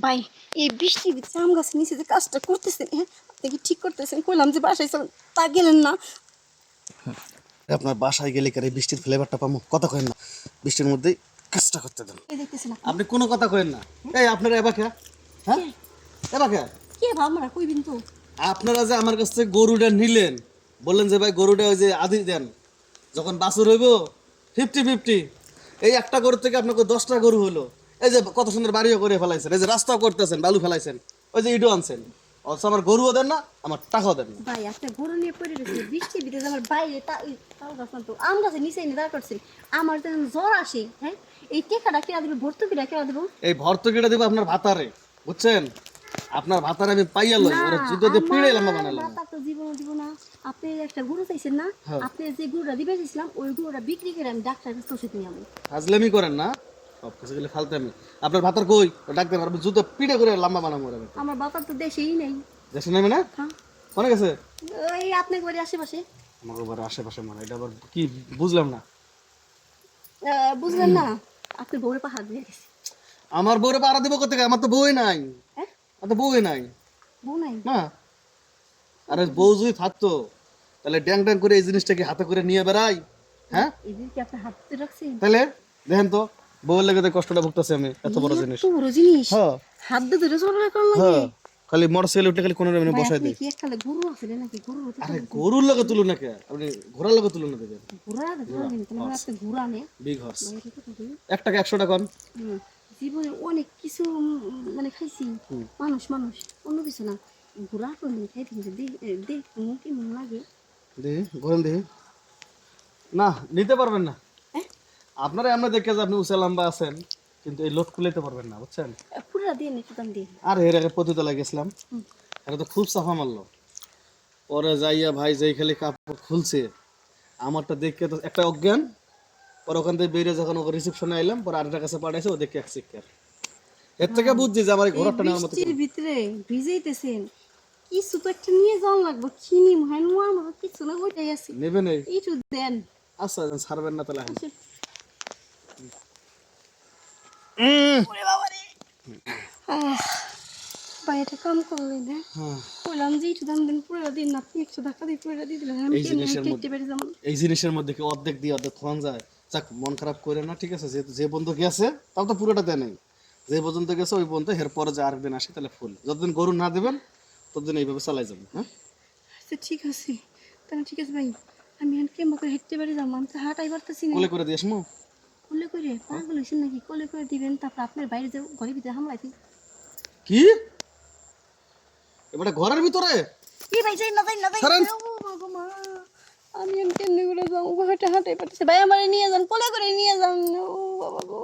ভাই এই বৃষ্টির ভিতরে আম গাছের নিচে যে কাজটা করতেছেন, হ্যাঁ আপনি কি ঠিক করতেছেন? কইলাম যে বাসায় চলেন, তা গেলেন না। আপনার বাসায় গেলে কি আর এই বৃষ্টির ফ্লেভারটা পাবো? কথা কইেন না, বৃষ্টির মধ্যেই কাজটা করতে দেন। এই দেখতেছেন আপনি কোনো কথা কইেন না। এই আপনারা এবার কে? হ্যাঁ এবার কে? কে ভাবনা কইবেন তো? আপনারা যে আমার কাছ থেকে গরুটা নিলেন, বললেন যে ভাই গরুটা ওই যে আদি দেন, যখন বাছুর হইব 50-50, এই একটা গরু থেকে আপনাকে 10টা গরু হলো। এই যে কত সুন্দর বাড়িও করে ফেলাইছেন, এই যে রাস্তাও করতেছেন, বালু ফেলাইছেন, ওই যে ইটও আনছেন, অথচ আমার গরুও দেন না, আমার টাকাও দেন না। ভাই একটা গরু নিয়ে পড়ে রয়েছে বৃষ্টির ভিতরে, আমার বাইরে তাল গাছ না তো আম গাছে নিচে এনে দাঁড় করছে। আমার তো জ্বর আসে, হ্যাঁ এই টেকাটা কেনা দেবো, ভর্তুকিটা কেনা দেবো? এই ভর্তুকিটা দিব আপনার ভাতারে, বুঝছেন? আপনার ভাতারে আমি পাইয়া লই, ওরা যুদ্ধ দিয়ে পিড়ে লম্বা বানালাম। ভাতা তো জীবন দিব না। আপনি একটা গরু চাইছেন না, হ্যাঁ। আপনি যে গরুটা দিবে চাইছিলাম ওই গরুটা বিক্রি করে আমি ডাক্তার কাছে ওষুধ নিয়ে যাবো। ফাজলামি করেন না, সব কিছু গেলে ফালতামি। আপনার ভাতার কই? ও ডাক্তার আপনি জুতো পিড়ে করে লম্বা বানাবো ওরা। আমার বাতার তো দেশেই নেই। দেশে নেবে না? হ্যাঁ মনে গেছে ওই আপনার বাড়ির আশেপাশে। আমার বাড়ির আশেপাশে, মানে এটা আবার কি বুঝলাম না। বুঝলেন না? আপনি বউরে পাহাড় দিয়ে গেছে। আমার বউরে পাড়া দিব কোথেকে? আমার তো বউই নাই। হ্যাঁ আমার তো বউই নাই বউ নাই? না। আরে বউ যদি থাকতো তাহলে ড্যাং ড্যাং করে এই জিনিসটাকে হাতে করে নিয়ে বেড়াই। হ্যাঁ এদের কি আপনি হাত ধরে রাখছেন? তাহলে দেখেন তো, বউয়ের লেগে তো কষ্টটা ভুগতেছি আমি, এত বড় জিনিস। এত বড় জিনিস হ্যাঁ হাত দিয়ে ধরে চলার করার লাগে? হ্যাঁ, খালি মোটরসাইকেল উঠে খালি কোনো রকমে ভাই বসাই আপনি দেয়। কি এককালে গরু আছে নাকি? গরু হতে আরে গরুর লগে তুলুন না কে, আপনি ঘোড়ার লগে তুলুন না দেখেন। ঘোড়া ঘোড়া দিন তাহলে আপনি ঘোড়া নে। Big horse. ভাই এটা কথা বলি, 1 টাকা 100 টাকা। জীবনে অনেক কিছু মানে খাইছি, মানুষ মানুষ অন্য কিছু না। ঘোড়া কোনদিন খাইতে দেখ মুখে মন লাগে। দেখি গরম দেখি। না নিতে পারবেন না। হ্যাঁ আপনারা এমনি দেখে যে আপনি উঁচা লম্বা আছেন, কিন্তু এই লোড খুলাইতে পারবেন না, বুঝছেন? পুরা দিয়ে একটু দাম দিয়ে। আর এর আগে পতিতলায় গেছিলাম, এটা তো খুব সাফা মারলো। পরে যাইয়া ভাই যেই খালি কাপড় খুলছে, আমারটা দেখে তো একটা অজ্ঞান। পরে ওখান থেকে বেরিয়ে যখন ওকে রিসেপশনে আইলাম, পরে আরেকটা কাছে পাঠাইছে, ও দেখে এক চিৎকার। এর থেকে বুঝছি যে আমার এই ঘোড়াটা নেওয়ার মতো। বৃষ্টির ভিতরে ভিজাইতেছেন, কিছু তো একটা নিয়ে যাওয়া লাগবে। চিনি মহান নোয়ার মতো কিছু না, ওইটাই আছে। নেবেন এই? একটু দেন। আচ্ছা ছাড়বেন না তাহলে। আসেন। উম, ওরে বাবা রে। ভাই এটা কাম করলেন, হ্যাঁ হ্যাঁ, বললাম যে একটু দাম দিন, পুরো দিন না আপনি 100 টাকা দিয়ে পুরো দিয়ে দিলেন। আমি এই কেন জিনিসের মধ্যে, কেটে বেড়ে যাবো? এই জিনিসের মধ্যে কি অর্ধেক দিয়ে অর্ধেক খাওয়ান যায়? যাক, মন খারাপ করে না, ঠিক আছে? যেহেতু যে পর্যন্ত গেছে তাও তো পুরোটা দেয় নাই। যে পর্যন্ত গেছে ওই পর্যন্ত, এর পরে যে আরেকদিন আসে তাহলে ফুল। যতদিন গরু না দেবেন ততদিন এইভাবে চালাই যাবেন। হ্যাঁ আচ্ছা ঠিক আছে, তাহলে ঠিক আছে ভাই, আমি এখন কেমন করে হেঁটে বেড়ে যাবো? আমি তো হাঁটাই পারতেছি না। কোলে করে দিয়ে আসমো? কোলে করে পাগল হয়েছেন নাকি? কোলে করে দিবেন, তারপর আপনার বাইরে যে ঘরের ভিতরে হামলাইছি। কি এবারে ঘরের ভিতরে? কি ভাই যাই না যাই না যাই ছাড়েন। না, ও মা গো মা। আমি এখন কেমনি করে যাবো? হাঁটাই পারতেছি ভাই, আমার নিয়ে যান, কোলে করে নিয়ে যান। ও বাবা গো।